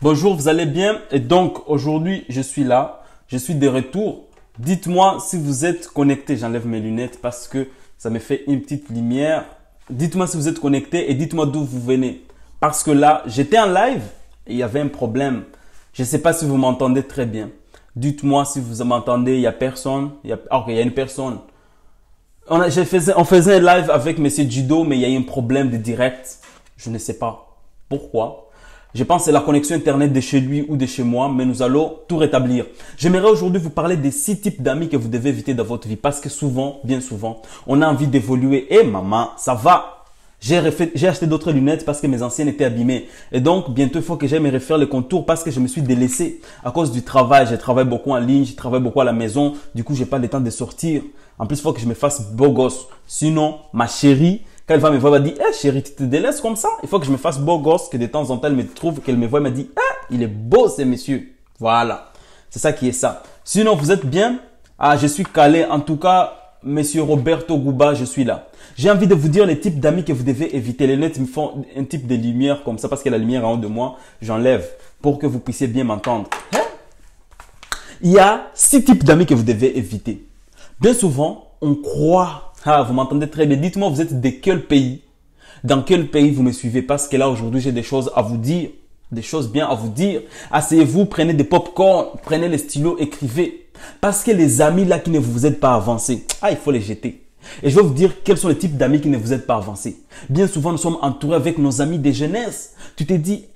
Bonjour, vous allez bien? Et donc, aujourd'hui, je suis là. Je suis de retour. Dites-moi si vous êtes connecté. J'enlève mes lunettes parce que ça me fait une petite lumière. Dites-moi si vous êtes connecté et dites-moi d'où vous venez. Parce que là, j'étais en live et il y avait un problème. Je ne sais pas si vous m'entendez très bien. Dites-moi si vous m'entendez. Il n'y a personne. Ok, il y a une personne. On faisait un live avec M. Judo, mais il y a eu un problème de direct. Je ne sais pas pourquoi. Je pense que c'est la connexion Internet de chez lui ou de chez moi, mais nous allons tout rétablir. J'aimerais aujourd'hui vous parler des 6 types d'amis que vous devez éviter dans votre vie parce que souvent, bien souvent, on a envie d'évoluer. Et maman, ça va. J'ai acheté d'autres lunettes parce que mes anciennes étaient abîmées. Et donc, bientôt, il faut que j'aille me refaire les contours parce que je me suis délaissé à cause du travail. Je travaille beaucoup en ligne, je travaille beaucoup à la maison. Du coup, j'ai pas le temps de sortir. En plus, il faut que je me fasse beau gosse. Sinon, ma chérie, quand elle va me voir, elle va dire, « Eh chérie, tu te délaisses comme ça? Il faut que je me fasse beau gosse, que de temps en temps, elle me trouve, qu'elle me voit, elle me dit, « il est beau ce monsieur. » Voilà. C'est ça qui est ça. Sinon, vous êtes bien? Ah, je suis calé. En tout cas, Monsieur Roberto Gouba, je suis là. J'ai envie de vous dire les types d'amis que vous devez éviter. Les lunettes me font un type de lumière comme ça parce que la lumière en haut de moi, j'enlève pour que vous puissiez bien m'entendre. Il y a 6 types d'amis que vous devez éviter. Bien souvent, on croit. Ah, vous m'entendez très bien. Dites-moi, vous êtes de quel pays? Dans quel pays vous me suivez? Parce que là, aujourd'hui, j'ai des choses à vous dire. Des choses bien à vous dire. Asseyez-vous, prenez des pop-corn, prenez les stylos, écrivez. Parce que les amis là qui ne vous aident pas à avancer, il faut les jeter. Et je vais vous dire quels sont les types d'amis qui ne vous aident pas à avancer. Bien souvent, nous sommes entourés avec nos amis de jeunesse. Tu te dis,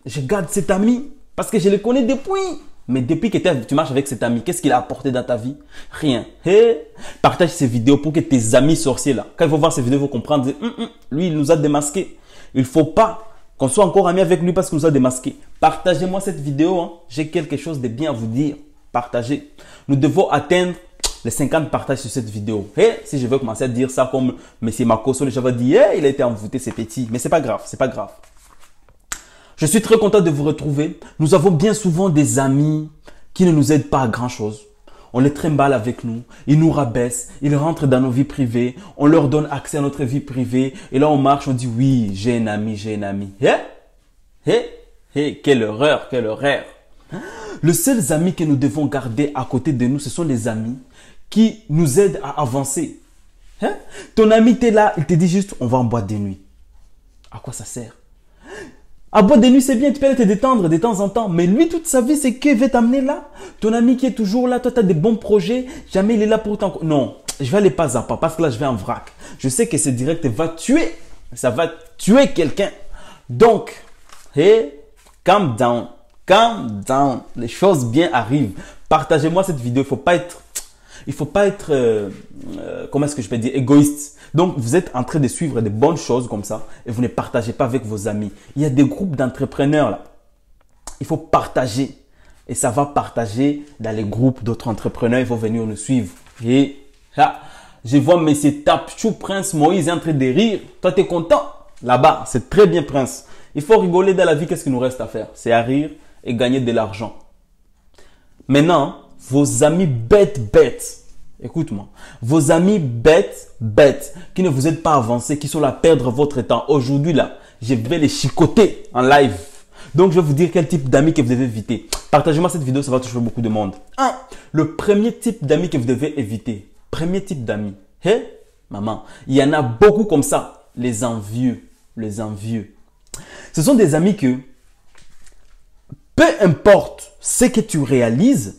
je garde cet ami parce que je le connais depuis. Mais depuis que tu marches avec cet ami, qu'est-ce qu'il a apporté dans ta vie? Rien. Partage ces vidéos pour que tes amis sorciers là, quand ils vont voir ces vidéos, ils vont comprendre, lui, il nous a démasqués. Il ne faut pas qu'on soit encore amis avec lui parce qu'il nous a démasqués. Partagez-moi cette vidéo. J'ai quelque chose de bien à vous dire. Partagez. Nous devons atteindre les 50 partages sur cette vidéo. Si je veux commencer à dire ça comme M. Makoso, les gens vont dire, il a été envoûté, c'est petit. Mais c'est pas grave, c'est pas grave. Je suis très content de vous retrouver. Nous avons bien souvent des amis qui ne nous aident pas à grand chose. On les trimballe avec nous, ils nous rabaissent, ils rentrent dans nos vies privées, on leur donne accès à notre vie privée. Et là, on marche, on dit, oui, j'ai un ami, j'ai un ami. Quelle horreur, quelle horreur. Les seuls amis que nous devons garder à côté de nous, ce sont les amis qui nous aident à avancer. Ton ami, t'es là, il te dit juste, on va en boîte de nuit. À quoi ça sert? À boîte de nuit, c'est bien, tu peux aller te détendre de temps en temps. Mais lui, toute sa vie, c'est qu'il veut t'amener là. Ton ami qui est toujours là, toi, tu as des bons projets. Jamais il est là pour t'en... Non, je vais aller pas à pas parce que là, je vais en vrac. Je sais que ce direct va tuer. Ça va tuer quelqu'un. Donc, calm down. Calm down. Les choses bien arrivent. Partagez-moi cette vidéo. Il faut pas être, comment est-ce que je peux dire, égoïste. Donc, vous êtes en train de suivre des bonnes choses comme ça et vous ne partagez pas avec vos amis. Il y a des groupes d'entrepreneurs là. Il faut partager et ça va partager dans les groupes d'autres entrepreneurs. Ils vont venir nous suivre. Et là, je vois M. Tapchou, Prince Moïse est en train de rire. Toi, tu es content? Là-bas, c'est très bien, Prince. Il faut rigoler dans la vie. Qu'est-ce qu'il nous reste à faire? C'est à rire et gagner de l'argent. Maintenant, vos amis bêtes. Écoute-moi. Vos amis bêtes, qui ne vous aident pas à avancer, qui sont là à perdre votre temps. Aujourd'hui, là, je vais les chicoter en live. Donc, je vais vous dire quel type d'amis que vous devez éviter. Partagez-moi cette vidéo, ça va toucher beaucoup de monde. Le premier type d'amis que vous devez éviter. Premier type d'amis. Maman, il y en a beaucoup comme ça. Les envieux. Les envieux. Ce sont des amis que, peu importe ce que tu réalises,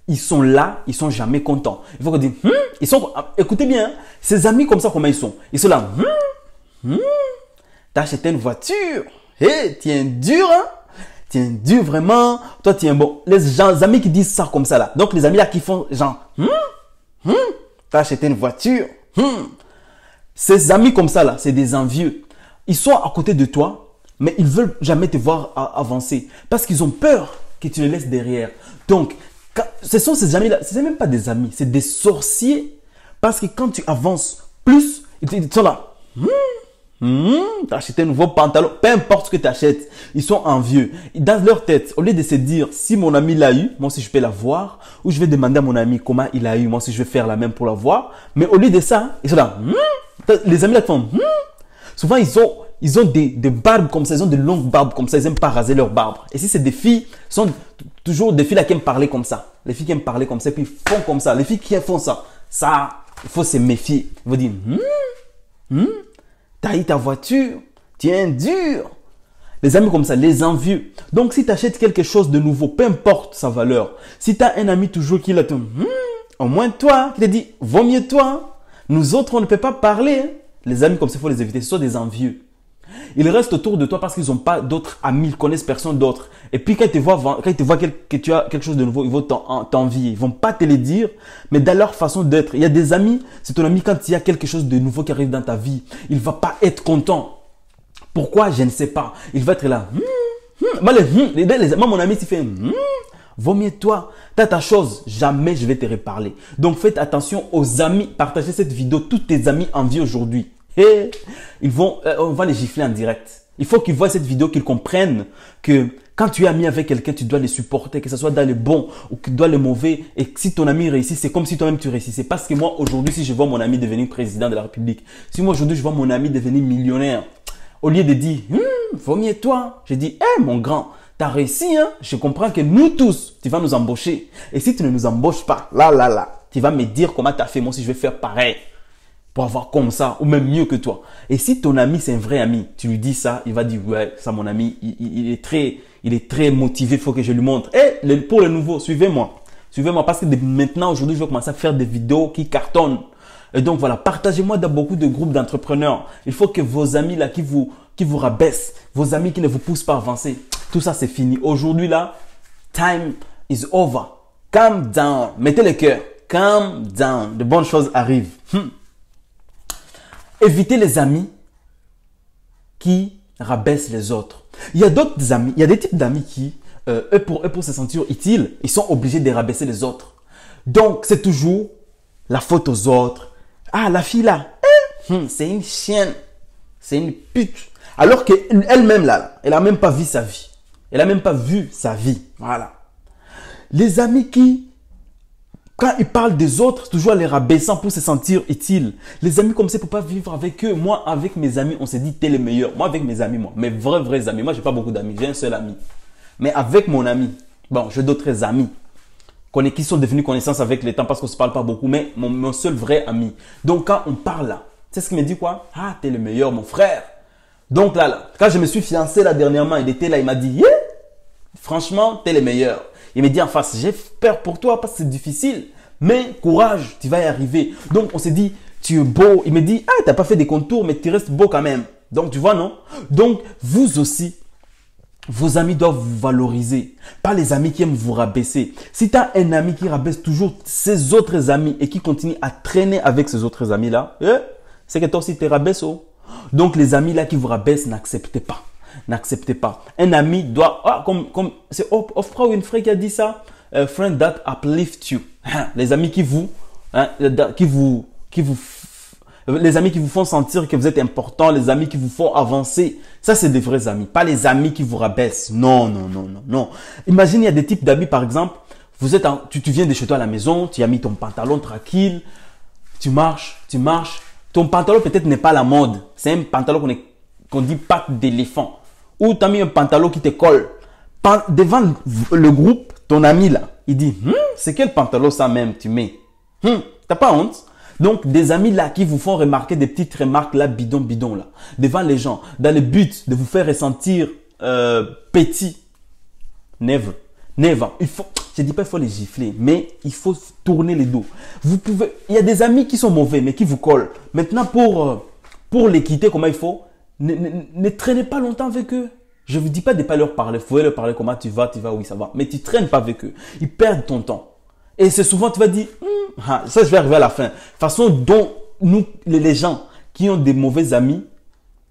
ils sont là, ils sont jamais contents. Il faut qu'on dise, écoutez bien, ces amis comme ça, comment ils sont? Ils sont là, t'as acheté une voiture, tu es un dur, hein? Tu es un dur vraiment, toi tu es un bon. Les amis qui disent ça comme ça là, donc les amis là qui font genre, t'as acheté une voiture, Ces amis comme ça là, c'est des envieux. Ils sont à côté de toi, mais ils veulent jamais te voir avancer parce qu'ils ont peur que tu les laisses derrière. Donc, ce sont ces amis-là, ce n'est même pas des amis, c'est des sorciers. Parce que quand tu avances plus, ils sont là. Tu as acheté un nouveau pantalon, peu importe ce que tu achètes, ils sont envieux. Dans leur tête, au lieu de se dire, si mon ami l'a eu, moi aussi je peux l'avoir, ou je vais demander à mon ami comment il a eu, moi aussi je vais faire la même pour l'avoir. Mais au lieu de ça, ils sont là. Les amis là font. Souvent, ils ont des barbes comme ça, ils ont de longues barbes comme ça, ils n'aiment pas raser leurs barbes. Et si c'est des filles, ce sont toujours des filles là qui aiment parler comme ça. Les filles qui aiment parler comme ça, puis ils font comme ça. Les filles qui font ça, il faut se méfier. Ils vont dire, t'as eu ta voiture, tu es un dur. Les amis comme ça, les envieux. Donc, si tu achètes quelque chose de nouveau, peu importe sa valeur, si tu as un ami toujours qui l'a dit, au moins toi, qui te dit, vaut mieux toi. Nous autres, on ne peut pas parler. Hein. Les amis comme ça, il faut les éviter. Ce sont des envieux. Ils restent autour de toi parce qu'ils n'ont pas d'autres amis, ils ne connaissent personne d'autre. Et puis, quand ils te voient que tu as quelque chose de nouveau, ils vont t'envier. Ils ne vont pas te le dire, mais dans leur façon d'être. Il y a des amis, c'est ton ami quand il y a quelque chose de nouveau qui arrive dans ta vie. Il ne va pas être content. Pourquoi? Je ne sais pas. Il va être là. Moi, mon ami, s'il fait vaut mieux toi. Tu as ta chose. Jamais je vais te reparler. Donc, faites attention aux amis. Partagez cette vidéo. Tous tes amis envient aujourd'hui. Et on va les gifler en direct. Il faut qu'ils voient cette vidéo, qu'ils comprennent que quand tu es ami avec quelqu'un, tu dois les supporter, que ce soit dans le bon ou que dans le mauvais. Et si ton ami réussit, c'est comme si toi-même tu réussissais. Parce que moi, aujourd'hui, si je vois mon ami devenir président de la République, si moi, aujourd'hui, je vois mon ami devenir millionnaire, au lieu de dire, vaut mieux toi, je dis, mon grand, tu as réussi, hein? Je comprends que nous tous, tu vas nous embaucher. Et si tu ne nous embauches pas, tu vas me dire comment tu as fait. Moi aussi, je vais faire pareil pour avoir comme ça ou même mieux que toi. Et si ton ami, c'est un vrai ami, tu lui dis ça, il va dire, ouais, ça, mon ami, il est très motivé, il faut que je lui montre. Et pour le nouveau, suivez-moi. Suivez-moi parce que maintenant, aujourd'hui, je vais commencer à faire des vidéos qui cartonnent. Et donc, voilà, partagez-moi dans beaucoup de groupes d'entrepreneurs. Il faut que vos amis là qui vous rabaissent, vos amis qui ne vous poussent pas à avancer, tout ça, c'est fini. Aujourd'hui, là, time is over. Calm down. Mettez le cœur. Calm down. De bonnes choses arrivent. Évitez les amis qui rabaissent les autres. Il y a d'autres amis, il y a des types d'amis qui, pour se sentir utiles, ils sont obligés de rabaisser les autres. Donc, c'est toujours la faute aux autres. Ah, la fille là, c'est une chienne, c'est une pute. Alors qu'elle-même là, elle n'a même pas vu sa vie. Elle n'a même pas vu sa vie. Voilà. Les amis qui, quand ils parlent des autres, toujours les rabaissant pour se sentir utiles. Les amis comme ça, il ne faut pas vivre avec eux. Moi, avec mes amis, on s'est dit, t'es le meilleur. Moi, avec mes amis, mes vrais amis. Moi, je n'ai pas beaucoup d'amis. J'ai un seul ami. Mais avec mon ami, bon, j'ai d'autres amis qui sont devenus connaissances avec le temps parce qu'on ne se parle pas beaucoup. Mais mon seul vrai ami. Donc, quand on parle là, tu sais ce qu'il me dit quoi? Ah, t'es le meilleur, mon frère. Donc là, quand je me suis fiancé là dernièrement, il était là, il m'a dit, yeah, franchement, t'es le meilleur. Il me dit en face, j'ai peur pour toi parce que c'est difficile, mais courage, tu vas y arriver. Donc, on s'est dit, tu es beau. Il me dit, ah, tu n'as pas fait des contours, mais tu restes beau quand même. Donc, tu vois, non? Donc, vous aussi, vos amis doivent vous valoriser. Pas les amis qui aiment vous rabaisser. Si tu as un ami qui rabaisse toujours ses autres amis et qui continue à traîner avec ses autres amis-là, c'est que toi aussi, tu es rabaisse. Donc, les amis là qui vous rabaissent, n'acceptez pas. N'acceptez pas. Un ami doit, c'est Oprah Winfrey qui a dit ça, friend that uplift you. Les amis les amis qui vous font sentir que vous êtes important, les amis qui vous font avancer. Ça, c'est des vrais amis. Pas les amis qui vous rabaissent. Non. Imagine, il y a des types d'amis, par exemple, tu viens de chez toi à la maison, tu as mis ton pantalon tranquille, tu marches. Ton pantalon peut-être n'est pas la mode. C'est un pantalon qu'on dit patte d'éléphant. Ou tu as mis un pantalon qui te colle. Devant le groupe, ton ami là, il dit, c'est quel pantalon ça même tu mets? T'as pas honte? Donc, des amis là qui vous font remarquer des petites remarques là, bidon là, devant les gens, dans le but de vous faire ressentir petit. Never. Je dis pas il faut les gifler, mais il faut tourner les dos. Il y a des amis qui sont mauvais, mais qui vous collent. Maintenant, pour les quitter, comment il faut? Ne traînez pas longtemps avec eux. Je ne vous dis pas de ne pas leur parler. Vous pouvez leur parler comment tu vas, oui, ça va. Mais tu ne traînes pas avec eux. Ils perdent ton temps. Et c'est souvent, tu vas dire, ça, je vais arriver à la fin. Façon dont nous, les gens qui ont des mauvais amis,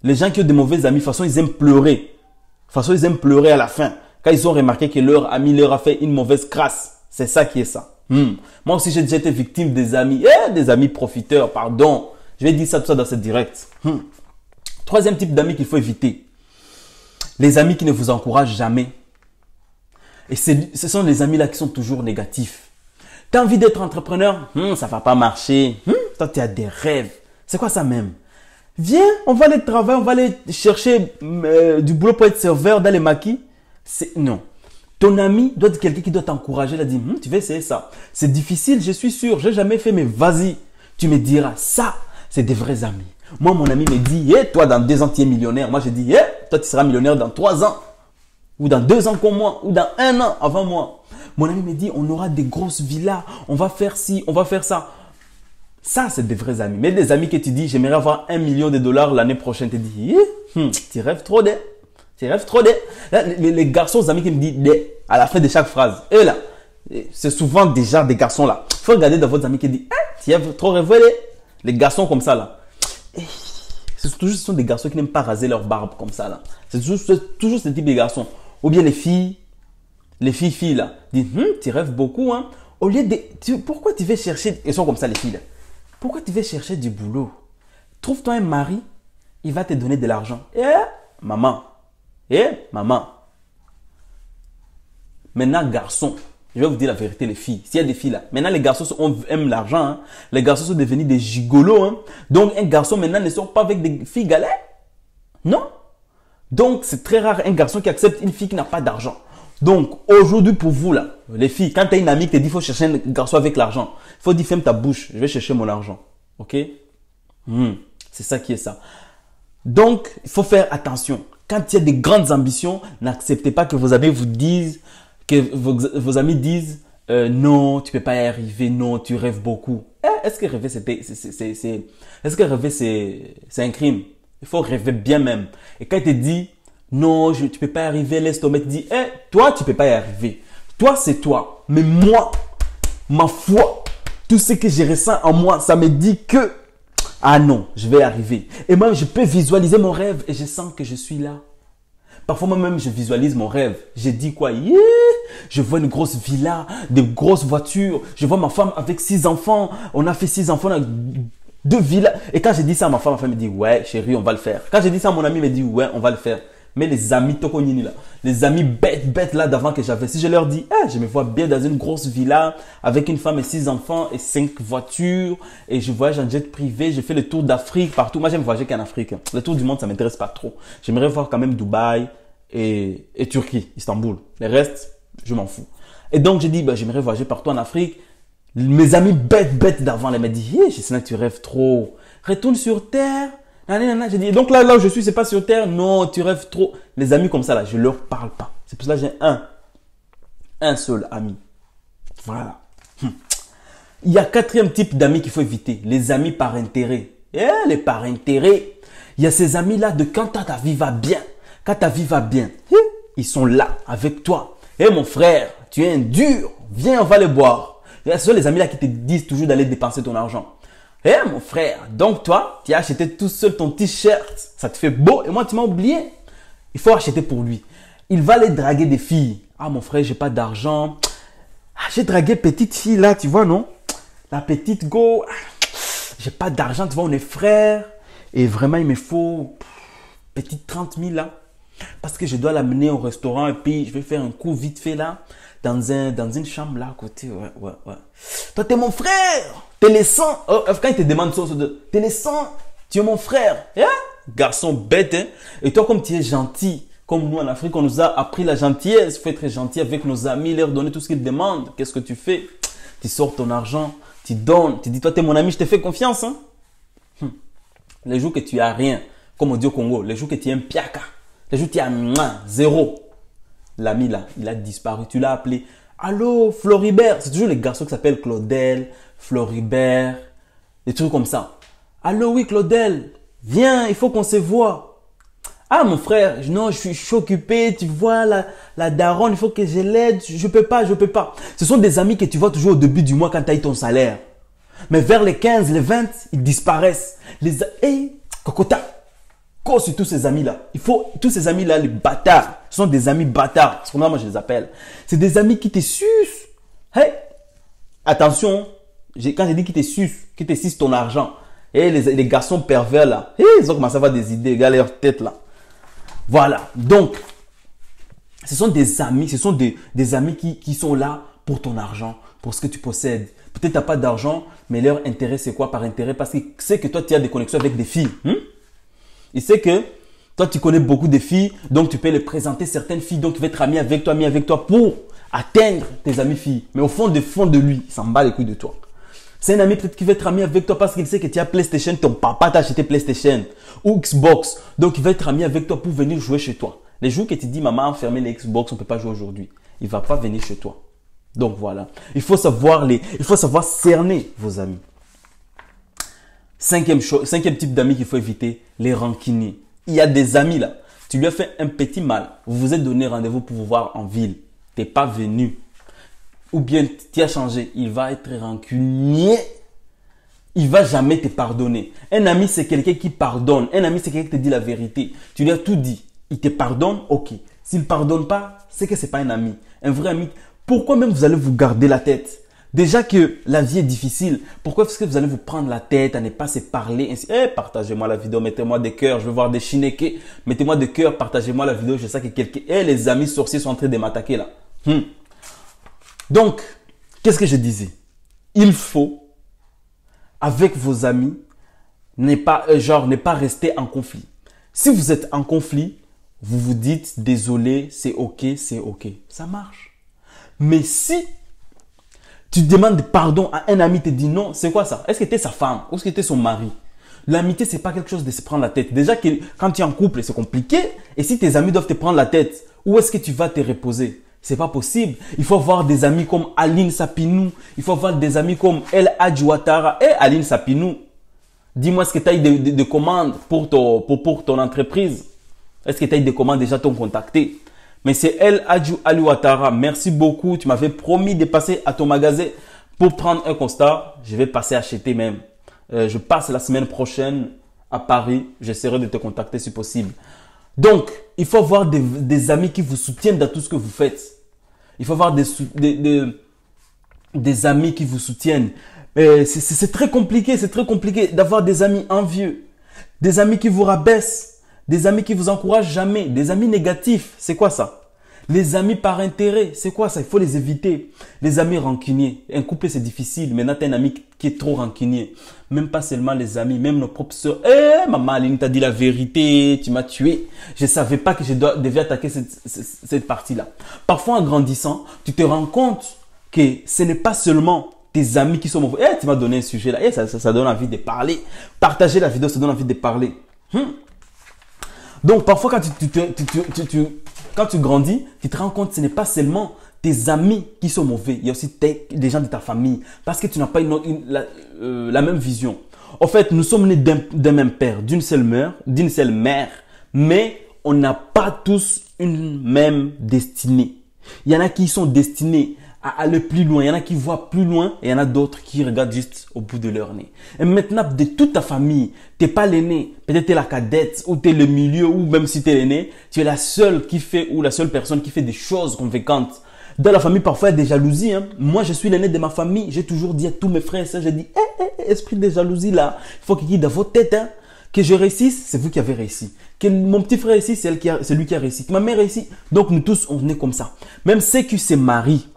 de toute façon, ils aiment pleurer. À la fin. Quand ils ont remarqué que leur ami leur a fait une mauvaise crasse. C'est ça qui est ça. Moi aussi, j'ai déjà été victime des amis profiteurs, pardon. Je vais dire ça, tout ça dans ce direct. Troisième type d'amis qu'il faut éviter. Les amis qui ne vous encouragent jamais. Et ce sont les amis là qui sont toujours négatifs. Tu as envie d'être entrepreneur? Ça ne va pas marcher. Toi, tu as des rêves. C'est quoi ça même? Viens, on va aller travailler, on va aller chercher du boulot pour être serveur dans les maquis. Non. Ton ami doit être quelqu'un qui doit t'encourager. Il a dit, tu vas essayer ça. C'est difficile, je suis sûr. Je n'ai jamais fait, mais vas-y. Tu me diras, ça, c'est des vrais amis. Moi, mon ami me dit, toi, dans 2 ans, tu es millionnaire. Moi, je dis, toi, tu seras millionnaire dans 3 ans. Ou dans 2 ans comme moi. Ou dans 1 an avant moi. Mon ami me dit, on aura des grosses villas. On va faire ci, on va faire ça. Ça, c'est des vrais amis. Mais des amis que tu dis, j'aimerais avoir $1 million l'année prochaine. Tu dis, tu rêves trop d'eux. Tu rêves trop d'eux. Les garçons, les amis qui me disent à la fin de chaque phrase. Et là, c'est souvent déjà des garçons là. Il faut regarder dans votre ami qui dit, tu rêves trop rêvé. Les garçons comme ça là. Ce sont des garçons qui n'aiment pas raser leur barbe comme ça là. C'est toujours ce type de garçons. Ou bien les filles là, disent, tu rêves beaucoup hein. Au lieu de, pourquoi tu veux chercher, elles sont comme ça les filles là. Pourquoi tu veux chercher du boulot? Trouve-toi un mari, il va te donner de l'argent. Maman. Maintenant, garçons, je vais vous dire la vérité, les filles. S'il y a des filles là, maintenant les garçons aiment l'argent. Hein. Les garçons sont devenus des gigolos. Hein. Donc, un garçon maintenant ne sort pas avec des filles galères. Non. Donc, c'est très rare un garçon qui accepte une fille qui n'a pas d'argent. Donc, aujourd'hui, pour vous, là, les filles, quand tu as une amie qui te dit qu'il faut chercher un garçon avec l'argent, il faut dire ferme ta bouche, je vais chercher mon argent. Ok? C'est ça qui est ça. Donc, il faut faire attention. Quand il y a des grandes ambitions, n'acceptez pas que vos amis vous disent, que vos amis disent, non, tu ne peux pas y arriver, non, tu rêves beaucoup. Est-ce que rêver, c'est un crime? Il faut rêver bien même. Et quand il te dit, non, tu ne peux pas y arriver, laisse tomber, tu dis, toi, tu ne peux pas y arriver. Toi, c'est toi. Mais moi, ma foi, tout ce que je ressens en moi, ça me dit que, ah non, je vais y arriver. Et moi, je peux visualiser mon rêve et je sens que je suis là. Parfois, moi-même, je visualise mon rêve. Je dis quoi? Je vois une grosse villa, des grosses voitures. Je vois ma femme avec 6 enfants. On a fait 6 enfants, on a 2 villas. Et quand je dis ça à ma femme me dit, ouais, chérie, on va le faire. Quand je dis ça à mon ami, il me dit, ouais, on va le faire. Mais les amis Tokonini là, les amis bêtes là d'avant que j'avais, si je leur dis, je me vois bien dans une grosse villa avec une femme et 6 enfants et 5 voitures et je voyage en jet privé, je fais le tour d'Afrique partout. Moi, j'aime voyager qu'en Afrique. Le tour du monde, ça m'intéresse pas trop. J'aimerais voir quand même Dubaï et Turquie, Istanbul. Le reste, je m'en fous. Et donc, je dis, j'aimerais voyager partout en Afrique. Mes amis bêtes d'avant, là, m'ont dit, je sais que tu rêves trop. Retourne sur terre. J'ai dit, donc là où je suis, c'est pas sur terre. Non, tu rêves trop. Les amis comme ça, là, je leur parle pas. C'est pour ça que j'ai un seul ami. Voilà. Il y a 4e type d'amis qu'il faut éviter. Les amis par intérêt. Les par intérêt. Il y a ces amis-là de quand ta vie va bien. Quand ta vie va bien, ils sont là avec toi. Mon frère, tu es un dur. Viens, on va les boire. Ce sont les amis-là qui te disent toujours d'aller dépenser ton argent. Mon frère, donc toi, tu as acheté tout seul ton t-shirt, ça te fait beau et moi tu m'as oublié. Il faut acheter pour lui. Il va aller draguer des filles. Mon frère, j'ai pas d'argent. J'ai dragué petite fille là, tu vois non? La petite go. J'ai pas d'argent, tu vois, on est frères. Et vraiment, il me faut petite 30 000 là. Parce que je dois l'amener au restaurant et puis je vais faire un coup vite fait là. Dans une chambre là à côté. Ouais. Toi, t'es mon frère. T'es le sang. Quand il te demande ça, t'es le sang. Tu es mon frère. Garçon bête. Hein? Et toi, comme tu es gentil, comme nous en Afrique, on nous a appris la gentillesse. Il faut être gentil avec nos amis, leur donner tout ce qu'ils te demandent. Qu'est-ce que tu fais? Tu sors ton argent, tu donnes. Tu dis, toi, t'es mon ami, je te fais confiance. Hein? Les jours que tu as rien, comme on dit au Congo, les jours que tu es un piaka, les jours que tu as zéro. L'ami là, il a disparu. Tu l'as appelé. Allô, Floribert. C'est toujours les garçons qui s'appellent Claudel, Floribert, des trucs comme ça. Allô, oui, Claudel. Viens, il faut qu'on se voit. Mon frère, non, je suis occupé. Tu vois, la daronne, il faut que je l'aide. Je peux pas. Ce sont des amis que tu vois toujours au début du mois quand tu as eu ton salaire. Mais vers les 15, les 20, ils disparaissent. Kokota. Sur tous ces amis-là. Tous ces amis-là, les bâtards, ce sont des amis bâtards. C'est comme ça, moi, je les appelle. C'est des amis qui te sucent. Attention, quand j'ai dit qu'ils te sucent ton argent. Les garçons pervers là, ils ont commencé à avoir des idées, regarde leur tête là. Voilà. Donc, ce sont des amis, des amis qui sont là pour ton argent, pour ce que tu possèdes. Peut-être tu n'as pas d'argent, mais leur intérêt, c'est quoi par intérêt? Parce que c'est que toi, tu as des connexions avec des filles. Il sait que toi, tu connais beaucoup de filles, donc tu peux les présenter certaines filles, donc tu vas être ami avec toi pour atteindre tes amis filles. Mais au fond de lui, il s'en bat les couilles de toi. C'est un ami peut-être qui va être ami avec toi parce qu'il sait que tu as PlayStation, ton papa t'a acheté PlayStation ou Xbox. Donc il va être ami avec toi pour venir jouer chez toi. Les jours que tu dis, maman, fermez les Xbox, on ne peut pas jouer aujourd'hui. Il ne va pas venir chez toi. Donc voilà. Il faut savoir cerner vos amis. Cinquième type d'amis qu'il faut éviter, les rancuniers. Il y a des amis là. Tu lui as fait un petit mal. Vous vous êtes donné rendez-vous pour vous voir en ville. Tu n'es pas venu. Ou bien tu as changé. Il va être rancunier. Il va jamais te pardonner. Un ami, c'est quelqu'un qui pardonne. Un ami, c'est quelqu'un qui te dit la vérité. Tu lui as tout dit. Il te pardonne, ok. S'il ne pardonne pas, c'est que ce n'est pas un ami. Un vrai ami. Pourquoi même vous allez vous garder la tête? Déjà que la vie est difficile. Pourquoi est-ce que vous allez vous prendre la tête à ne pas se parler ainsi? Partagez-moi la vidéo, mettez-moi des cœurs. Je veux voir des chinekés. Mettez-moi des cœurs, partagez-moi la vidéo. Je sais que quelqu'un... les amis sorciers sont en train de m'attaquer là. Donc, qu'est-ce que je disais? Il faut, avec vos amis, ne pas rester en conflit. Si vous êtes en conflit, vous vous dites désolé, c'est ok. Ça marche. Mais si tu demandes pardon à un ami, te dit non, c'est quoi ça? Est-ce que tu es sa femme ou est-ce que tu es son mari? L'amitié, c'est pas quelque chose de se prendre la tête. Déjà que quand tu es en couple, c'est compliqué. Et si tes amis doivent te prendre la tête, où est-ce que tu vas te reposer? C'est pas possible. Il faut avoir des amis comme Aline Sapinou. Il faut avoir des amis comme El Hadji Ouattara. Aline Sapinou, dis-moi, est-ce que tu as eu des commandes pour ton entreprise? Est-ce que tu as eu des commandes déjà t'ont contacté? Mais c'est El Hadji Ouattara. Merci beaucoup. Tu m'avais promis de passer à ton magasin pour prendre un constat. Je vais passer acheter même. Je passe la semaine prochaine à Paris. J'essaierai de te contacter si possible. Donc, il faut avoir des amis qui vous soutiennent dans tout ce que vous faites. Il faut avoir des amis qui vous soutiennent. C'est très compliqué d'avoir des amis envieux, des amis qui vous rabaissent. Des amis qui vous encouragent jamais. Des amis négatifs. C'est quoi ça? Les amis par intérêt. C'est quoi ça? Il faut les éviter. Les amis rancuniers. Un couple, c'est difficile. Maintenant, tu as un ami qui est trop rancunier. Même pas seulement les amis, même nos propres soeurs. Maman Aline t'a dit la vérité. Tu m'as tué. Je savais pas que je devais attaquer cette partie-là. Parfois, en grandissant, tu te rends compte que ce n'est pas seulement tes amis qui sont mauvais. Tu m'as donné un sujet là. Ça donne envie de parler. Partager la vidéo, ça donne envie de parler. Donc, parfois, quand tu grandis, tu te rends compte que ce n'est pas seulement tes amis qui sont mauvais. Il y a aussi des gens de ta famille. Parce que tu n'as pas la même vision. En fait, nous sommes nés d'un même père, d'une seule mère. Mais on n'a pas tous une même destinée. Il y en a qui sont destinés à aller plus loin. Il y en a qui voient plus loin et il y en a d'autres qui regardent juste au bout de leur nez. Et maintenant, de toute ta famille, tu n'es pas l'aîné. Peut-être tu es la cadette ou tu es le milieu ou même si tu es l'aîné, tu es la seule qui fait ou la seule personne qui fait des choses convaincantes. Dans la famille, parfois, il y a des jalousies. Moi, je suis l'aîné de ma famille. J'ai toujours dit à tous mes frères et sœurs, j'ai dit, esprit de jalousie là, il faut qu'il y ait dans vos têtes. Que je réussisse, c'est vous qui avez réussi. Que mon petit frère réussisse, c'est lui qui a réussi. Que ma mère réussit. Donc, nous tous, on est comme ça. Même ceux qui se marient.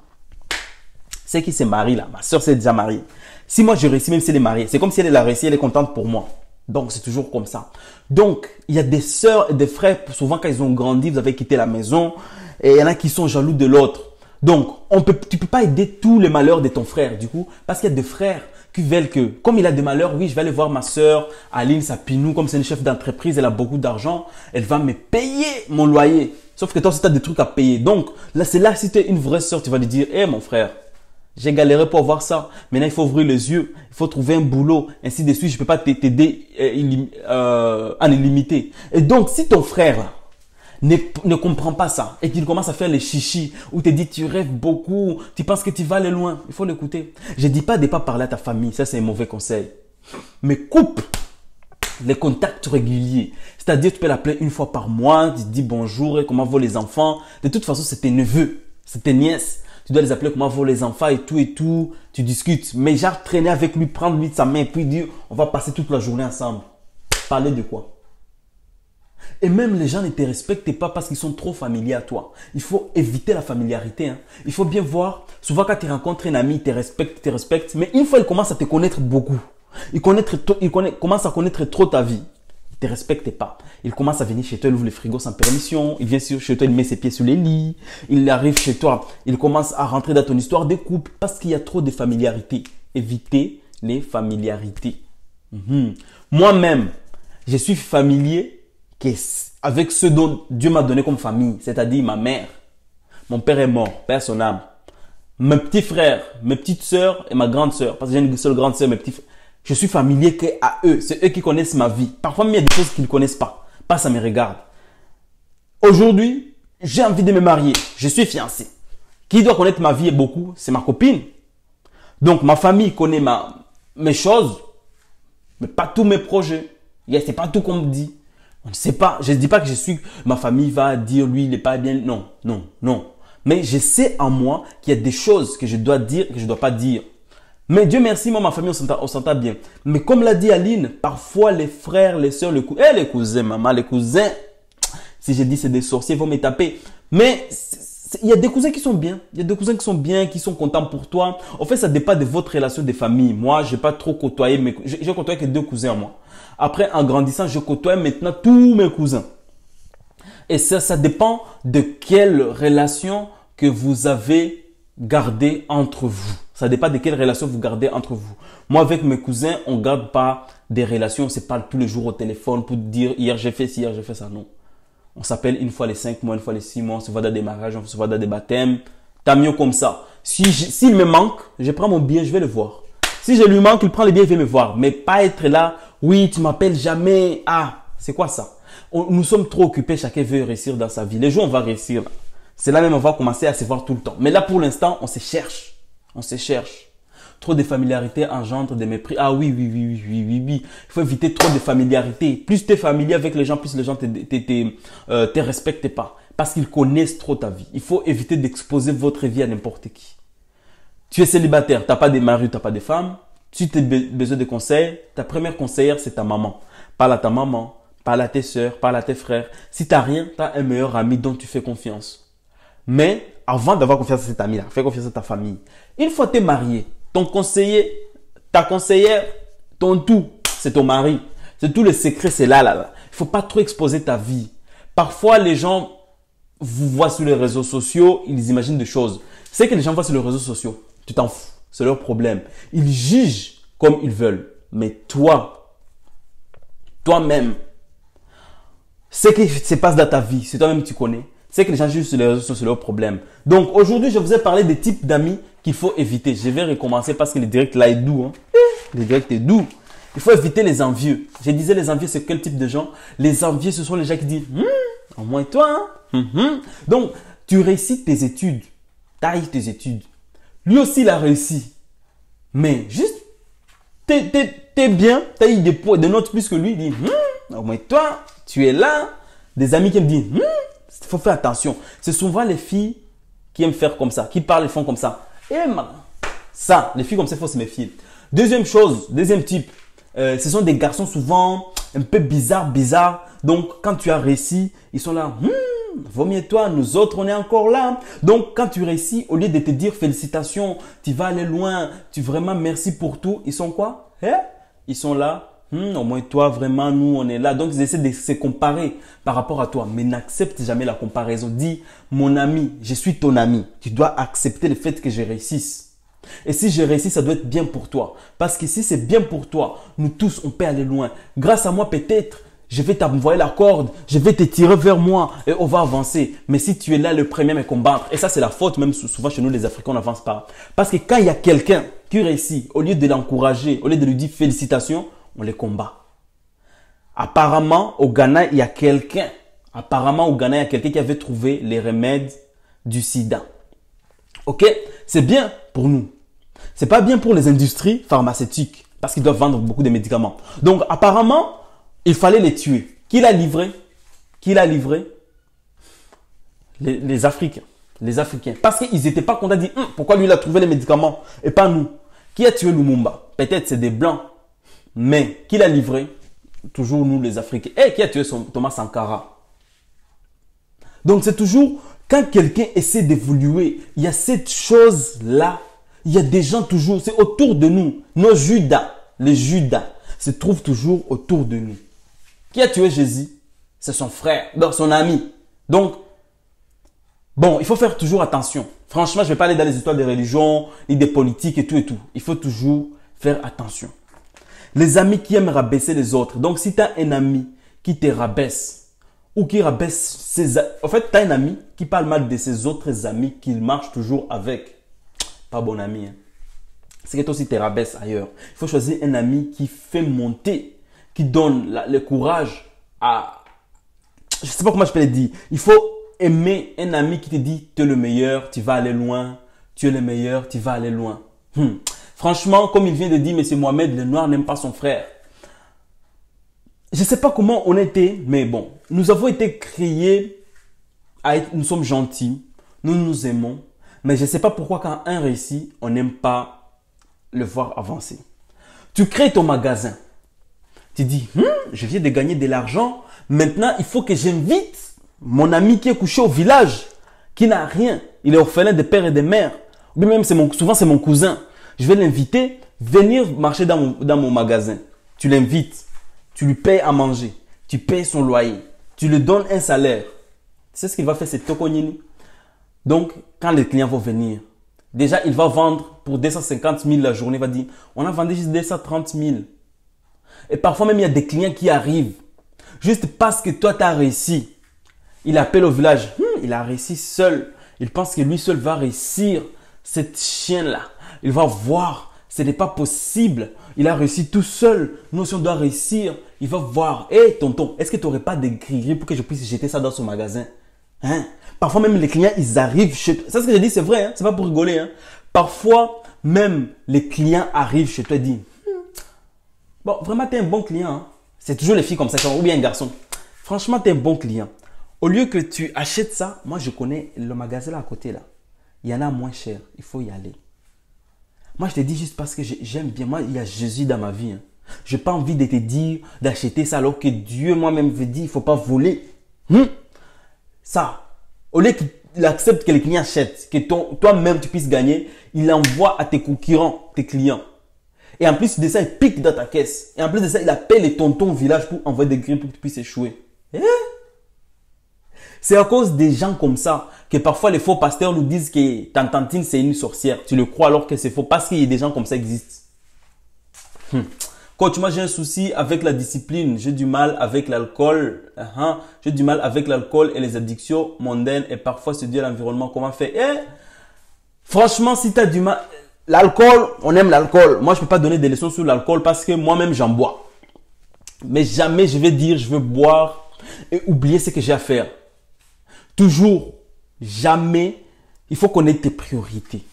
C'est qui s'est marié là. Ma soeur s'est déjà mariée. Si moi je réussis, même si elle est mariée, c'est comme si elle a réussi, elle est contente pour moi. Donc c'est toujours comme ça. Donc il y a des soeurs et des frères, souvent quand ils ont grandi, vous avez quitté la maison et il y en a qui sont jaloux de l'autre. Donc tu ne peux pas aider tous les malheurs de ton frère du coup, parce qu'il y a des frères qui veulent que, comme il a des malheurs, oui, je vais aller voir ma soeur Aline Sapinou, comme c'est une chef d'entreprise, elle a beaucoup d'argent, elle va me payer mon loyer. Sauf que toi aussi tu as des trucs à payer. Donc là, c'est là si tu es une vraie soeur, tu vas lui dire, mon frère, j'ai galéré pour avoir ça. Maintenant, il faut ouvrir les yeux. Il faut trouver un boulot. Ainsi de suite. Je ne peux pas t'aider en illimité. Et donc, si ton frère ne comprend pas ça et qu'il commence à faire les chichis ou te dit tu rêves beaucoup, tu penses que tu vas aller loin, il faut l'écouter. Je ne dis pas de ne pas parler à ta famille. Ça, c'est un mauvais conseil. Mais coupe les contacts réguliers. C'est-à-dire, tu peux l'appeler une fois par mois. Tu te dis bonjour et comment vont les enfants. De toute façon, c'est tes neveux, c'est tes nièces. Tu dois les appeler comment vont les enfants et tout. Tu discutes. Mais genre traîner avec lui, prendre lui de sa main et puis dire on va passer toute la journée ensemble. Parler de quoi? Et même les gens ne te respectent pas parce qu'ils sont trop familiers à toi. Il faut éviter la familiarité. Il faut bien voir. Souvent quand tu rencontres un ami, il te respecte. Mais une fois il commence à te connaître beaucoup. Il commence à connaître trop ta vie. Il te respecte pas. Il commence à venir chez toi, il ouvre le frigo sans permission. Il vient chez toi, il met ses pieds sur les lits. Il arrive chez toi, il commence à rentrer dans ton histoire de couple parce qu'il y a trop de familiarité. Évitez les familiarités. Moi-même, je suis familier avec ce dont Dieu m'a donné comme famille, c'est-à-dire ma mère. Mon père est mort, père son âme. Mes petits frères, mes petites sœurs et ma grande sœur, parce que j'ai une seule grande sœur, mes petits frères. Je suis familier qu'à eux. C'est eux qui connaissent ma vie. Parfois, il y a des choses qu'ils ne connaissent pas. Pas ça me regarde. Aujourd'hui, j'ai envie de me marier. Je suis fiancé. Qui doit connaître ma vie et beaucoup, c'est ma copine. Donc, ma famille connaît mes choses, mais pas tous mes projets. C'est pas tout qu'on me dit. On ne sait pas. Je ne dis pas que ma famille va dire, lui, il n'est pas bien. Non, non, non. Mais je sais en moi qu'il y a des choses que je dois dire et que je ne dois pas dire. Mais Dieu merci, moi, ma famille, on s'entend bien. Mais comme l'a dit Aline, parfois les frères, les sœurs, les cousins, maman, les cousins, si je dis c'est des sorciers, ils vont me taper. Mais il y a des cousins qui sont bien. Il y a des cousins qui sont bien, qui sont contents pour toi. En fait, ça dépend de votre relation de famille. Moi, je n'ai pas trop côtoyé, mais j'ai côtoyé que 2 cousins, moi. Après, en grandissant, je côtoie maintenant tous mes cousins. Et ça dépend de quelle relation que vous avez gardée entre vous. Ça dépend de quelle relation vous gardez entre vous. Moi, avec mes cousins, on ne garde pas des relations. On se parle tous les jours au téléphone pour dire hier j'ai fait ci, hier j'ai fait ça. Non. On s'appelle une fois les 5 mois, une fois les 6 mois. On se voit dans des mariages, on se voit dans des baptêmes. Tant mieux comme ça. S'il me manque, je prends mon billet, je vais le voir. Si je lui manque, il prend le billet, il vient me voir. Mais pas être là, oui, tu m'appelles jamais. Ah, c'est quoi ça? Nous sommes trop occupés, chacun veut réussir dans sa vie. Les jours, on va réussir. C'est là même, on va commencer à se voir tout le temps. Mais là, pour l'instant, on se cherche. On se cherche. Trop de familiarité engendre des mépris. Ah oui. Il faut éviter trop de familiarité. Plus tu es familier avec les gens, plus les gens te respectent pas. Parce qu'ils connaissent trop ta vie. Il faut éviter d'exposer votre vie à n'importe qui. Tu es célibataire, tu n'as pas de mari, tu n'as pas de femme. Tu as besoin de conseils. Ta première conseillère, c'est ta maman. Parle à ta maman, parle à tes soeurs, parle à tes frères. Si tu n'as rien, tu as un meilleur ami dont tu fais confiance. Mais avant d'avoir confiance à cet ami-là, fais confiance à ta famille. Une fois que tu es marié, ton conseiller, ta conseillère, ton tout, c'est ton mari. C'est tout le secret, c'est là. Il ne faut pas trop exposer ta vie. Parfois, les gens vous voient sur les réseaux sociaux, ils imaginent des choses. C'est que les gens voient sur les réseaux sociaux. Tu t'en fous. C'est leur problème. Ils jugent comme ils veulent. Mais toi-même, ce qui se passe dans ta vie, c'est toi-même que tu connais. C'est que les gens jugent sur les réseaux sociaux, c'est leur problème. Donc aujourd'hui, je vous ai parlé des types d'amis qu'il faut éviter. Je vais recommencer parce que le direct là est doux. Hein. Le direct est doux. Il faut éviter les envieux. Je disais les envieux, c'est quel type de gens? Les envieux, ce sont les gens qui disent au moins toi. Hein? Donc, tu réussis tes études. Tu as eu tes études. Lui aussi, il a réussi. Mais juste, t'es bien. Tu as eu des notes plus que lui. Il dit au moins toi, tu es là. Des amis qui me disent il faut faire attention. C'est souvent les filles qui aiment faire comme ça, qui parlent et font comme ça. Et ça, les filles comme ça, il faut se méfier. Deuxième chose, deuxième type, ce sont des garçons souvent un peu bizarres. Donc, quand tu as réussi, ils sont là. Vaut mieux toi, nous autres, on est encore là. Donc, quand tu réussis, au lieu de te dire félicitations, tu vas aller loin, tu vraiment merci pour tout, ils sont quoi? Ils sont là. Au moins toi, vraiment, nous, on est là. Donc, ils essaient de se comparer par rapport à toi. Mais n'accepte jamais la comparaison. Dis, mon ami, je suis ton ami. Tu dois accepter le fait que je réussisse. Et si je réussis, ça doit être bien pour toi. Parce que si c'est bien pour toi, nous tous, on peut aller loin. Grâce à moi, peut-être, je vais t'envoyer la corde, je vais te tirer vers moi et on va avancer. Mais si tu es là le premier à me combattre, et ça c'est la faute, même souvent chez nous les Africains, on n'avance pas. Parce que quand il y a quelqu'un qui réussit, au lieu de l'encourager, au lieu de lui dire félicitations, on les combat. Apparemment, au Ghana, il y a quelqu'un qui avait trouvé les remèdes du sida. Ok? C'est bien pour nous. C'est pas bien pour les industries pharmaceutiques parce qu'ils doivent vendre beaucoup de médicaments. Donc, apparemment, il fallait les tuer. Qui l'a livré? Les Africains. Les Africains. Parce qu'ils n'étaient pas contents de dire pourquoi lui il a trouvé les médicaments et pas nous. Qui a tué Lumumba? Peut-être c'est des Blancs. Mais qui l'a livré? Toujours nous les Africains. Et qui a tué Thomas Sankara? Donc c'est toujours quand quelqu'un essaie d'évoluer, il y a cette chose-là. Il y a des gens toujours, c'est autour de nous. Nos Judas, les Judas se trouvent toujours autour de nous. Qui a tué Jésus? C'est son frère, donc son ami. Donc, bon, il faut faire toujours attention. Franchement, je ne vais pas aller dans les histoires des religions, ni des politiques et tout et tout. Il faut toujours faire attention. Les amis qui aiment rabaisser les autres. Donc, si tu as un ami qui te rabaisse ou qui rabaisse ses amis. En fait, tu as un ami qui parle mal de ses autres amis qu'il marche toujours avec. Pas bon ami. Hein. C'est que toi aussi te rabaisse ailleurs. Il faut choisir un ami qui fait monter, qui donne le courage à... Je ne sais pas comment je peux le dire. Il faut aimer un ami qui te dit tu es le meilleur, tu vas aller loin. Tu es le meilleur, tu vas aller loin. Franchement, comme il vient de dire, M. Mohamed, le noir n'aime pas son frère. Je ne sais pas comment on était, mais bon, nous avons été créés à être, nous sommes gentils, nous nous aimons, mais je ne sais pas pourquoi quand un réussit, on n'aime pas le voir avancer. Tu crées ton magasin. Tu dis, je viens de gagner de l'argent, maintenant il faut que j'invite mon ami qui est couché au village, qui n'a rien, il est orphelin de père et de mère, ou bien même souvent c'est mon cousin. Je vais l'inviter, venir marcher dans mon magasin. Tu l'invites, tu lui payes à manger, tu payes son loyer, tu lui donnes un salaire. Tu sais ce qu'il va faire, c'est Tokonini. Donc, quand les clients vont venir, déjà, il va vendre pour 250 000 la journée. Il va dire, on a vendu juste 230 000. Et parfois même, il y a des clients qui arrivent. Juste parce que toi, tu as réussi. Il appelle au village. Il a réussi seul. Il pense que lui seul va réussir cette chienne-là. Il va voir. Ce n'est pas possible. Il a réussi tout seul. Nous aussi, on doit réussir. Il va voir. Hé, tonton, est-ce que tu n'aurais pas des grilleries pour que je puisse jeter ça dans son magasin? Hein? Parfois même, les clients, ils arrivent chez toi. Ça, ce que je dis, c'est vrai. Hein? Ce n'est pas pour rigoler. Hein? Parfois, même les clients arrivent chez toi et disent, bon, vraiment, tu es un bon client. Hein? C'est toujours les filles comme ça, ou bien un garçon. Franchement, tu es un bon client. Au lieu que tu achètes ça, moi, je connais le magasin là à côté. Là. Il y en a moins cher. Il faut y aller. Moi, je te dis juste parce que j'aime bien. Moi, il y a Jésus dans ma vie. Hein. Je n'ai pas envie de te dire d'acheter ça alors que Dieu moi-même veut dire il ne faut pas voler. Ça, au lieu qu'il accepte que les clients achètent, que toi-même tu puisses gagner, il envoie à tes concurrents, tes clients. Et en plus de ça, il pique dans ta caisse. Et en plus de ça, il appelle les tontons au village pour envoyer des grilles pour que tu puisses échouer. C'est à cause des gens comme ça que parfois les faux pasteurs nous disent que tantine c'est une sorcière. Tu le crois alors que c'est faux parce qu'il y a des gens comme ça qui existent. Coach, moi j'ai un souci avec la discipline. J'ai du mal avec l'alcool. J'ai du mal avec l'alcool et les addictions mondaines et parfois se dire l'environnement comment faire. Franchement, si tu as du mal... L'alcool, on aime l'alcool. Moi, je ne peux pas donner des leçons sur l'alcool parce que moi-même, j'en bois. Mais jamais je vais dire je veux boire et oublier ce que j'ai à faire. Toujours, jamais, il faut connaître tes priorités.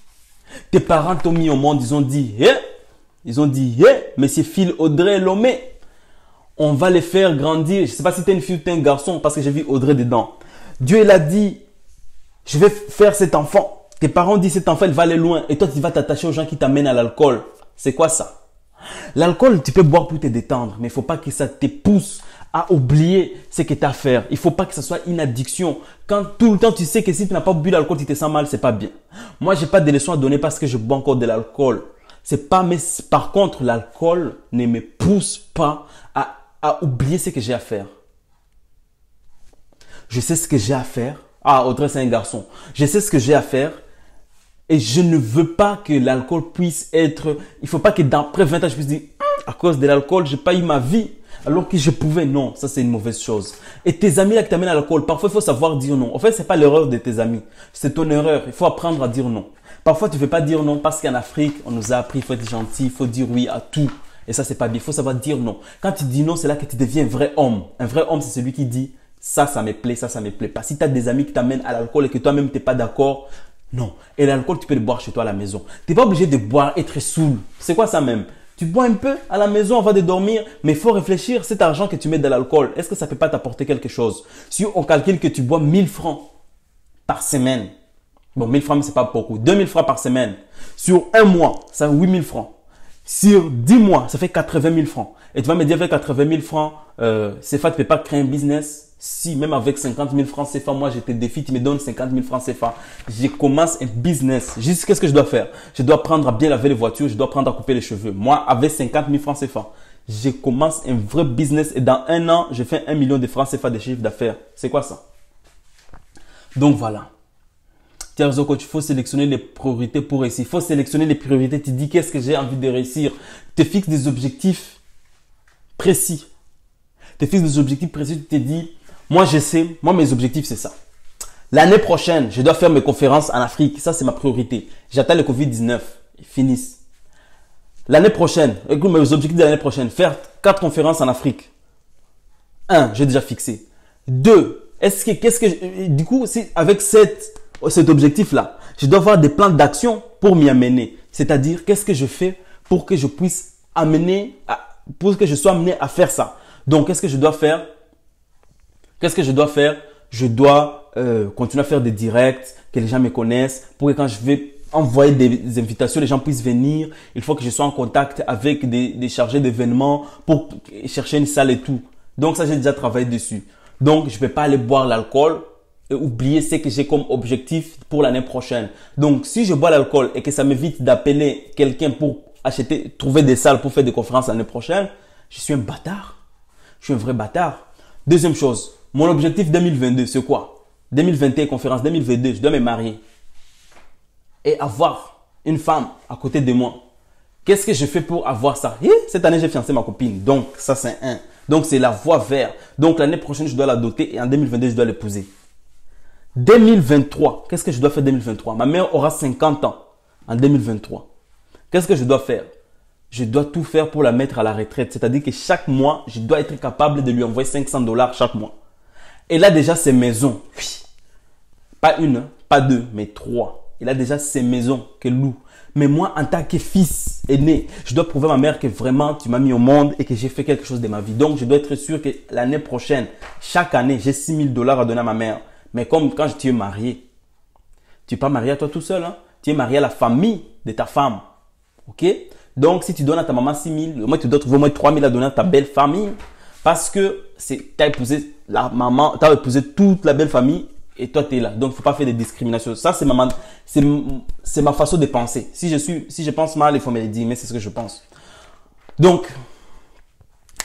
Tes parents t'ont mis au monde, ils ont dit, monsieur Phil Audrey Lomé, on va les faire grandir. Je ne sais pas si tu es une fille ou tu es un garçon parce que j'ai vu Audrey dedans. Dieu, il a dit, je vais faire cet enfant. Tes parents disent cet enfant, il va aller loin. Et toi, tu vas t'attacher aux gens qui t'amènent à l'alcool. C'est quoi ça? L'alcool, tu peux boire pour te détendre, mais il ne faut pas que ça te pousse à oublier ce que tu as à faire. Il ne faut pas que ça soit une addiction. Quand tout le temps, tu sais que si tu n'as pas bu d'alcool, tu te sens mal, c'est pas bien. Moi, je n'ai pas de leçons à donner parce que je bois encore de l'alcool. C'est pas, mais par contre, l'alcool ne me pousse pas à oublier ce que j'ai à faire. Je sais ce que j'ai à faire. Ah, Audrey, c'est un garçon. Je sais ce que j'ai à faire. Et je ne veux pas que l'alcool puisse être... Il ne faut pas que d'après 20 ans, je puisse dire, à cause de l'alcool, je n'ai pas eu ma vie. Alors que je pouvais. Non, ça c'est une mauvaise chose. Et tes amis là qui t'amènent à l'alcool, parfois il faut savoir dire non. En fait, ce n'est pas l'erreur de tes amis. C'est ton erreur. Il faut apprendre à dire non. Parfois, tu ne veux pas dire non parce qu'en Afrique, on nous a appris, il faut être gentil, il faut dire oui à tout. Et ça, c'est pas bien. Il faut savoir dire non. Quand tu dis non, c'est là que tu deviens un vrai homme. Un vrai homme, c'est celui qui dit ça, ça me plaît, ça me plaît pas. Si tu as des amis qui t'amènent à l'alcool et que toi-même, tu n'es pas d'accord, non. Et l'alcool, tu peux le boire chez toi à la maison. Tu n'es pas obligé de boire, être saoul. C'est quoi ça même? Tu bois un peu à la maison avant de dormir, mais il faut réfléchir, cet argent que tu mets dans l'alcool, est-ce que ça ne peut pas t'apporter quelque chose? Si on calcule que tu bois 1000 francs par semaine, bon, 1000 francs, ce n'est pas beaucoup, 2000 francs par semaine, sur un mois, ça fait 8000 francs. Sur 10 mois, ça fait 80 000 francs. Et tu vas me dire, avec 80 000 francs, CFA, tu ne peux pas créer un business. Si, même avec 50 000 francs CFA, moi, je te défie, tu me donnes 50 000 francs CFA. Je commence un business. Qu'est-ce que je dois faire? Je dois apprendre à bien laver les voitures, je dois apprendre à couper les cheveux. Moi, avec 50 000 francs CFA, Je commence un vrai business et dans un an, je fais 1 million de francs CFA de chiffre d'affaires. C'est quoi ça? Donc voilà. Tiens, coach, il faut sélectionner les priorités pour réussir. Il faut sélectionner les priorités. Tu dis qu'est-ce que j'ai envie de réussir. Tu te fixes des objectifs précis. Tu te fixes des objectifs précis. Tu te dis, moi je sais, moi mes objectifs c'est ça. L'année prochaine, je dois faire mes conférences en Afrique. Ça c'est ma priorité. J'attends le Covid-19. Ils finissent. L'année prochaine, écoute mes objectifs de l'année prochaine, faire 4 conférences en Afrique. 1, j'ai déjà fixé. 2, du coup, si avec cet objectif-là, je dois avoir des plans d'action pour m'y amener. C'est-à-dire, qu'est-ce que je fais pour que je puisse pour que je sois amené à faire ça. Donc, qu'est-ce que je dois faire? Je dois continuer à faire des directs, que les gens me connaissent, pour que quand je vais envoyer des invitations, les gens puissent venir. Il faut que je sois en contact avec des chargés d'événements pour chercher une salle et tout. Donc, ça, j'ai déjà travaillé dessus. Donc, je ne vais pas aller boire l'alcool et oublier ce que j'ai comme objectif pour l'année prochaine. Donc, si je bois l'alcool et que ça m'évite d'appeler quelqu'un pour trouver des salles pour faire des conférences l'année prochaine, je suis un bâtard. Je suis un vrai bâtard. Deuxième chose, mon objectif 2022, c'est quoi? 2021, conférence 2022, je dois me marier et avoir une femme à côté de moi. Qu'est-ce que je fais pour avoir ça? Cette année, j'ai fiancé ma copine. Donc, ça, c'est un. Donc, c'est la voie vers. Donc, l'année prochaine, je dois la doter et en 2022, je dois l'épouser. 2023, qu'est-ce que je dois faire en 2023? Ma mère aura 50 ans en 2023. Qu'est-ce que je dois faire? Je dois tout faire pour la mettre à la retraite. C'est-à-dire que chaque mois, je dois être capable de lui envoyer $500 chaque mois. Et là, déjà, ses maisons. Oui. Pas une, pas deux, mais 3. Il a déjà ses maisons qu'elle loue. Mais moi, en tant que fils aîné, je dois prouver à ma mère que vraiment tu m'as mis au monde et que j'ai fait quelque chose de ma vie. Donc, je dois être sûr que l'année prochaine, chaque année, j'ai $6,000 à donner à ma mère. Mais comme quand tu es marié, tu n'es pas marié à toi tout seul. Hein? Tu es marié à la famille de ta femme. Ok? Donc, si tu donnes à ta maman 6,000, moi, tu dois trouver au moins 3,000 à donner à ta belle famille. Parce que tu as épousé la maman, tu as épousé toute la belle famille. Et toi, tu es là. Donc, il ne faut pas faire de discrimination. Ça, c'est ma façon de penser. Si je pense mal, il faut me le dire, mais c'est ce que je pense. Donc,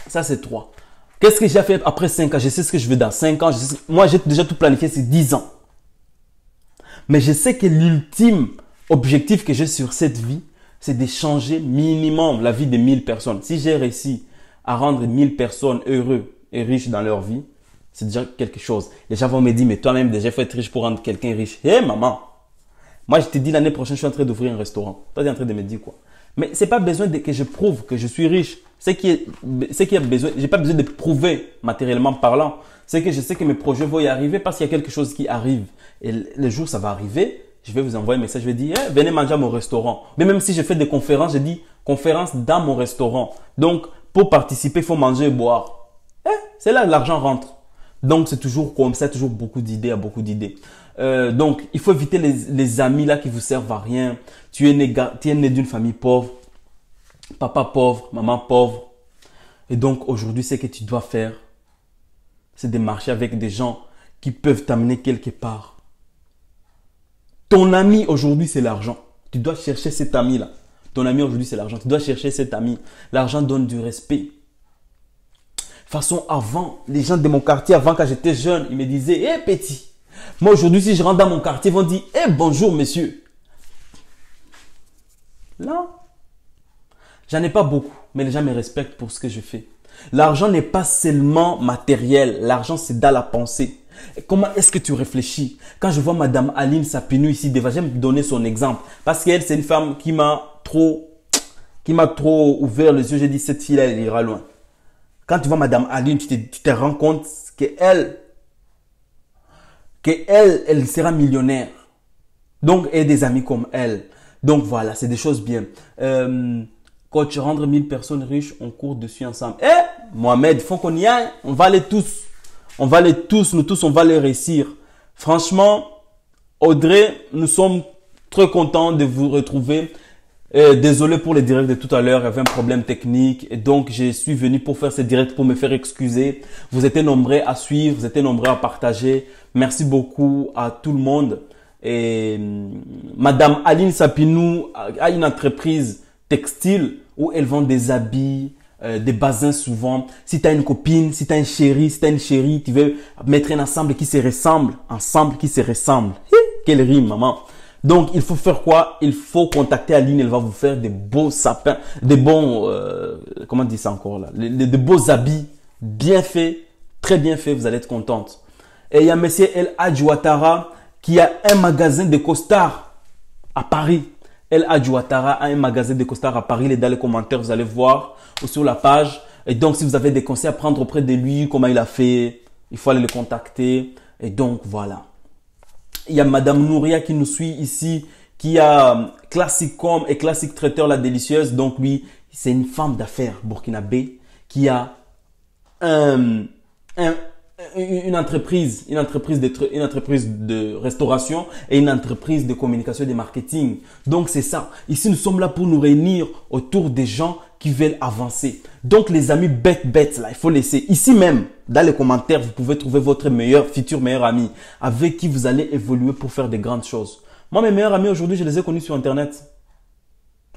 ça, c'est 3. Qu'est-ce que j'ai fait après 5 ans? Je sais ce que je veux dans 5 ans. Moi, j'ai déjà tout planifié, c'est 10 ans. Mais je sais que l'ultime objectif que j'ai sur cette vie, c'est de changer minimum la vie de 1000 personnes. Si j'ai réussi à rendre 1000 personnes heureux et riches dans leur vie, c'est déjà quelque chose. Les gens vont me dire, mais toi-même, déjà, il faut être riche pour rendre quelqu'un riche. Hé, maman, moi, je te dis l'année prochaine, je suis en train d'ouvrir un restaurant. Toi, tu es en train de me dire quoi? Mais c'est pas besoin que je prouve que je suis riche. C'est qu'il y a besoin, j'ai pas besoin de prouver matériellement parlant. C'est que je sais que mes projets vont y arriver parce qu'il y a quelque chose qui arrive. Et le jour où ça va arriver, je vais vous envoyer un message, je vais dire, venez manger à mon restaurant. Mais même si je fais des conférences, je dis conférence dans mon restaurant. Donc, pour participer, il faut manger et boire. C'est là que l'argent rentre. Donc, c'est toujours comme ça, toujours beaucoup d'idées, beaucoup d'idées. Donc, il faut éviter les amis là qui vous servent à rien. Tu es né d'une famille pauvre, papa pauvre, maman pauvre. Et donc, aujourd'hui, ce que tu dois faire, c'est de marcher avec des gens qui peuvent t'amener quelque part. Ton ami aujourd'hui, c'est l'argent. Tu dois chercher cet ami-là. Ton ami aujourd'hui, c'est l'argent. Tu dois chercher cet ami. L'argent donne du respect. De toute façon, avant, les gens de mon quartier, avant quand j'étais jeune, ils me disaient, hé petit. Moi aujourd'hui, si je rentre dans mon quartier, ils vont dire, hé bonjour monsieur. Là, j'en ai pas beaucoup, mais les gens me respectent pour ce que je fais. L'argent n'est pas seulement matériel, l'argent c'est dans la pensée. Et comment est-ce que tu réfléchis? Quand je vois Madame Aline Sapinou ici, j'aime donner son exemple. Parce qu'elle, c'est une femme qui m'a trop ouvert les yeux. J'ai dit, cette fille-là, elle ira loin. Quand tu vois Madame Aline, tu te rends compte qu'elle sera millionnaire. Donc, et des amis comme elle. Donc, voilà, c'est des choses bien. Coach, rendre 1000 personnes riches, on court dessus ensemble. Mohamed, il faut qu'on y aille. On va aller tous. On va aller tous, nous tous, on va les réussir. Franchement, Audrey, nous sommes très contents de vous retrouver. Désolé pour les directs de tout à l'heure, il y avait un problème technique et donc je suis venu pour faire ce direct pour me faire excuser. Vous étiez nombreux à suivre, vous étiez nombreux à partager. Merci beaucoup à tout le monde. Et Madame Aline Sapinou a une entreprise textile où elle vend des habits, des bazins souvent. Si tu as une copine, si tu as un chéri, si tu as une chérie, tu veux mettre un ensemble qui se ressemble. Ensemble qui se ressemble. Quelle rime, maman. Donc, il faut faire quoi? Il faut contacter Aline. Elle va vous faire des beaux sapins, des bons, comment on dit ça encore là? De beaux habits, bien faits, très bien faits. Vous allez être contente. Et il y a monsieur El Hadj Ouattara qui a un magasin de costards à Paris. El Hadj Ouattara a un magasin de costards à Paris. Il est dans les commentaires, vous allez voir, ou sur la page. Et donc, si vous avez des conseils à prendre auprès de lui, comment il a fait, il faut aller le contacter. Et donc, voilà. Il y a Madame Nouria qui nous suit ici, qui a Classicom et Classic Traiteur la délicieuse. Donc, lui, c'est une femme d'affaires burkinabé qui a une entreprise de restauration et une entreprise de communication et de marketing. Donc, c'est ça. Ici, nous sommes là pour nous réunir autour des gens qui veulent avancer. Donc, les amis bêtes là, il faut laisser. Ici même, dans les commentaires, vous pouvez trouver votre futur meilleur ami avec qui vous allez évoluer pour faire de grandes choses. Moi, mes meilleurs amis aujourd'hui, je les ai connus sur Internet.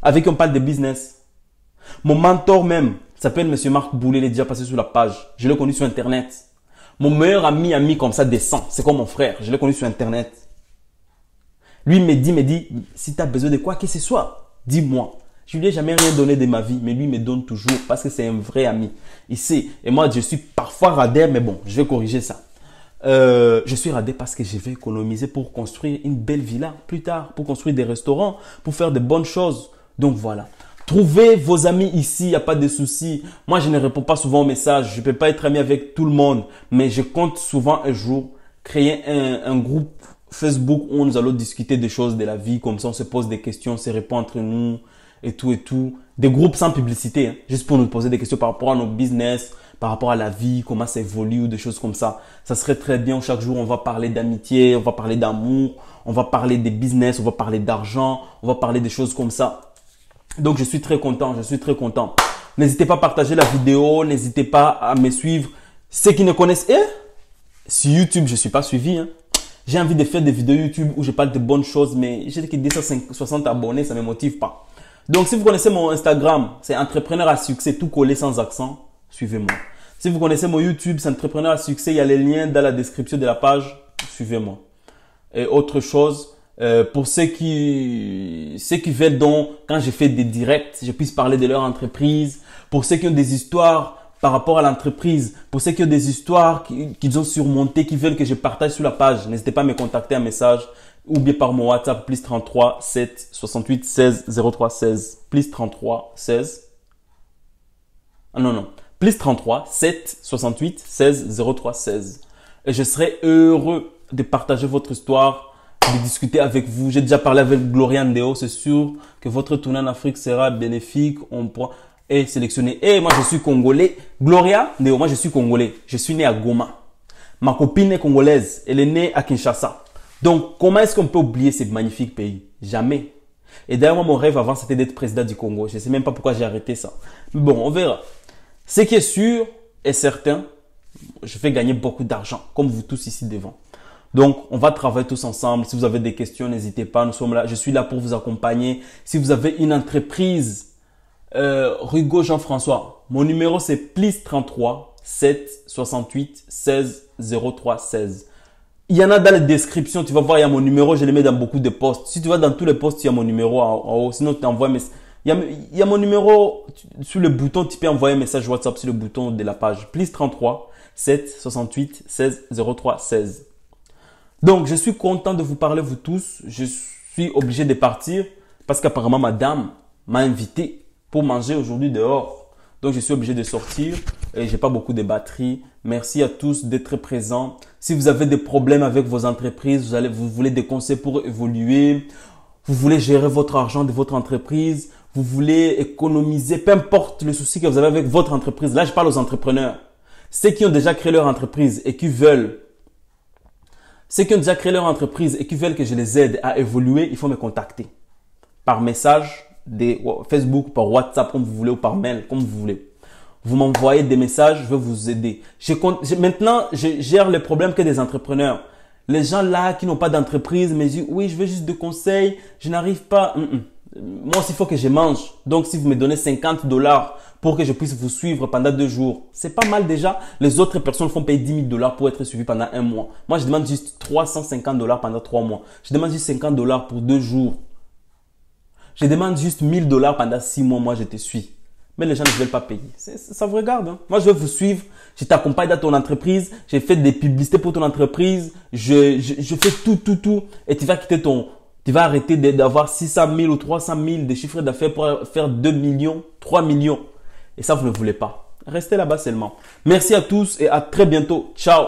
Avec qui on parle de business. Mon mentor même s'appelle Monsieur Marc Boulet, il est déjà passé sur la page. Je l'ai connu sur Internet. Mon meilleur ami comme ça descend. C'est comme mon frère. Je l'ai connu sur Internet. Lui me dit, si tu as besoin de quoi que ce soit, dis-moi. Je lui ai jamais rien donné de ma vie, mais lui me donne toujours parce que c'est un vrai ami. Il sait. Et moi, je suis parfois radé, mais bon, je vais corriger ça. Je suis radé parce que je vais économiser pour construire une belle villa plus tard, pour construire des restaurants, pour faire de bonnes choses. Donc voilà. Trouvez vos amis ici, il n'y a pas de souci. Moi, je ne réponds pas souvent aux messages. Je ne peux pas être ami avec tout le monde. Mais je compte souvent un jour créer un groupe Facebook où nous allons discuter des choses de la vie. Comme ça, on se pose des questions, on se répond entre nous et tout et tout. Des groupes sans publicité, hein, juste pour nous poser des questions par rapport à nos business, par rapport à la vie, comment ça évolue ou des choses comme ça. Ça serait très bien. Chaque jour, on va parler d'amitié, on va parler d'amour, on va parler des business, on va parler d'argent, on va parler des choses comme ça. Donc, je suis très content, je suis très content. N'hésitez pas à partager la vidéo, n'hésitez pas à me suivre. Ceux qui ne connaissent, sur YouTube, je ne suis pas suivi. Hein. J'ai envie de faire des vidéos YouTube où je parle de bonnes choses, mais j'ai que 260 abonnés, ça ne me motive pas. Donc, si vous connaissez mon Instagram, c'est Entrepreneur à succès, tout collé sans accent, suivez-moi. Si vous connaissez mon YouTube, c'est Entrepreneur à succès, il y a les liens dans la description de la page, suivez-moi. Et autre chose, pour ceux qui veulent donc, quand je fais des directs, je puisse parler de leur entreprise. Pour ceux qui ont des histoires par rapport à l'entreprise, pour ceux qui ont des histoires qu'ils ont surmontées, qui veulent que je partage sur la page, n'hésitez pas à me contacter un message ou bien par mon WhatsApp plus 33 7 68 16 03 16 plus 33 16. Ah non, plus 33 7 68 16 03 16. Et je serai heureux de partager votre histoire, de discuter avec vous. J'ai déjà parlé avec Gloria Ndeo. C'est sûr que votre tournée en Afrique sera bénéfique. On pourra sélectionner. Et moi, je suis congolais. Gloria Ndeo, moi, je suis congolais. Je suis né à Goma. Ma copine est congolaise. Elle est née à Kinshasa. Donc, comment est-ce qu'on peut oublier ce magnifique pays? Jamais. Et d'ailleurs, moi, mon rêve avant, c'était d'être président du Congo. Je ne sais même pas pourquoi j'ai arrêté ça. Mais bon, on verra. Ce qui est sûr et certain, je vais gagner beaucoup d'argent, comme vous tous ici devant. Donc, on va travailler tous ensemble. Si vous avez des questions, n'hésitez pas. Nous sommes là. Je suis là pour vous accompagner. Si vous avez une entreprise, Rigaud Jean-François, mon numéro c'est plus 33 7 68 16 03 16. Il y en a dans la description. Tu vas voir, il y a mon numéro. Je le mets dans beaucoup de posts. Si tu vas dans tous les posts, il y a mon numéro en haut. Sinon, tu envoies un message. Il y a mon numéro sur le bouton. Tu peux envoyer un message WhatsApp sur le bouton de la page. Plus 33 7 68 16 03 16. Donc, je suis content de vous parler, vous tous. Je suis obligé de partir parce qu'apparemment, madame m'a invité pour manger aujourd'hui dehors. Donc, je suis obligé de sortir et j'ai pas beaucoup de batterie. Merci à tous d'être présents. Si vous avez des problèmes avec vos entreprises, vous voulez des conseils pour évoluer, vous voulez gérer votre argent de votre entreprise, vous voulez économiser, peu importe le souci que vous avez avec votre entreprise. Là, je parle aux entrepreneurs. Ceux qui ont déjà créé leur entreprise et qui veulent Ceux qui ont déjà créé leur entreprise et qui veulent que je les aide à évoluer, il faut me contacter par message de Facebook, par WhatsApp, comme vous voulez, ou par mail, comme vous voulez. Vous m'envoyez des messages, je vais vous aider. Maintenant, je gère les problèmes que des entrepreneurs. Les gens là qui n'ont pas d'entreprise me disent « Oui, je veux juste des conseils, je n'arrive pas. » Moi aussi, il faut que je mange. Donc, si vous me donnez 50 dollars pour que je puisse vous suivre pendant 2 jours, c'est pas mal déjà. Les autres personnes font payer 10 000 dollars pour être suivies pendant un mois. Moi, je demande juste 350 dollars pendant 3 mois. Je demande juste 50 dollars pour 2 jours. Je demande juste 1000 dollars pendant 6 mois. Moi, je te suis. Mais les gens ne veulent pas payer. Ça vous regarde. Hein. Moi, je vais vous suivre. Je t'accompagne dans ton entreprise. J'ai fait des publicités pour ton entreprise. Je fais tout. Et tu vas quitter tu vas arrêter d'avoir 600 000 ou 300 000 de chiffre d'affaires pour faire 2 millions, 3 millions. Et ça, vous ne voulez pas. Restez là-bas seulement. Merci à tous et à très bientôt. Ciao.